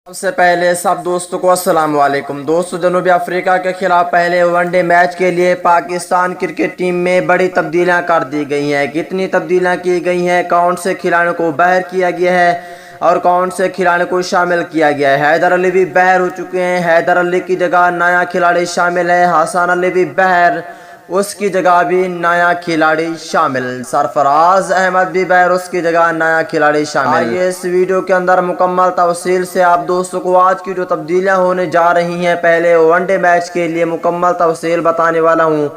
सबसे पहले सब दोस्तों को अस्सलाम वालेकुम। दोस्तों, जनूबी अफ्रीका के खिलाफ पहले वनडे मैच के लिए पाकिस्तान क्रिकेट टीम में बड़ी तब्दीलियां कर दी गई हैं। कितनी तब्दीलियां की गई हैं, कौन से खिलाड़ियों को बाहर किया गया है और कौन से खिलाड़ियों को शामिल किया गया है। हैदर अली भी बाहर हो चुके हैं। हैदर अली की जगह नया खिलाड़ी शामिल है। हसन अली भी बाहर, उसकी जगह भी नया खिलाड़ी शामिल। सरफराज अहमद भी बाहर, उसकी जगह नया खिलाड़ी शामिल। ये इस वीडियो के अंदर मुकम्मल तफसील से आप दोस्तों को आज की जो तब्दीलियां होने जा रही हैं पहले वनडे मैच के लिए मुकम्मल तफसील बताने वाला हूं।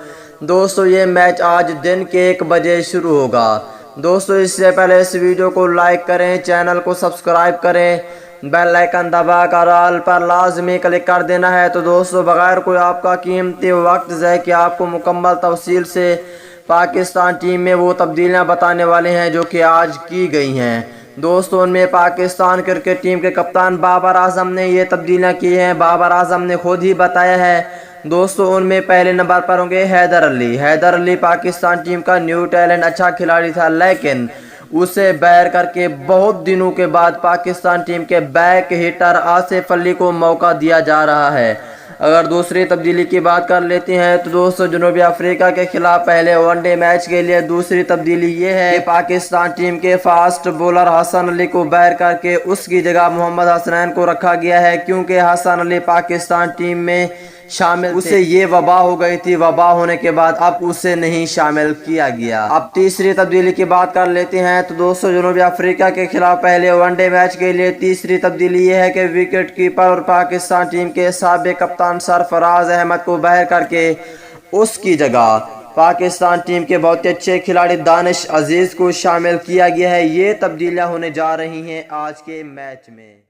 दोस्तों, ये मैच आज दिन के 1 बजे शुरू होगा। दोस्तों, इससे पहले इस वीडियो को लाइक करें, चैनल को सब्सक्राइब करें, बेल आइकन दबा कर ऑल पर लाजमी क्लिक कर देना है। तो दोस्तों, बगैर कोई आपका कीमती वक्त ज़ाय कि आपको मुकम्मल तफसील से पाकिस्तान टीम में वो तब्दीलियां बताने वाले हैं जो कि आज की गई हैं। दोस्तों, उनमें पाकिस्तान क्रिकेट टीम के कप्तान बाबर आजम ने ये तब्दीलियां की हैं। बाबर आजम ने खुद ही बताया है। दोस्तों, उनमें पहले नंबर पर होंगे हैदर अली। हैदर अली पाकिस्तान टीम का न्यू टैलेंट, अच्छा खिलाड़ी था, लेकिन उसे बाहर करके बहुत दिनों के बाद पाकिस्तान टीम के बैक हिटर आसिफ अली को मौका दिया जा रहा है। अगर दूसरी तब्दीली की बात कर लेते हैं तो दोस्तों, जनूबी अफ्रीका के खिलाफ पहले वनडे मैच के लिए दूसरी तब्दीली ये है कि पाकिस्तान टीम के फास्ट बॉलर हसन अली को बाहर करके उसकी जगह मोहम्मद हसनैन को रखा गया है, क्योंकि हसन अली पाकिस्तान टीम में शामिल उसे ये वबा हो गई थी। वबा होने के बाद अब उसे नहीं शामिल किया गया। अब तीसरी तब्दीली की बात कर लेते हैं तो दोस्तों, जनूबी अफ्रीका के खिलाफ पहले वनडे मैच के लिए तीसरी तब्दीली ये है कि विकेट कीपर और पाकिस्तान टीम के साबिक कप्तान सरफराज अहमद को बाहर करके उसकी जगह पाकिस्तान टीम के बहुत अच्छे खिलाड़ी दानिश अजीज को शामिल किया गया है। ये तब्दीलियां होने जा रही हैं आज के मैच में।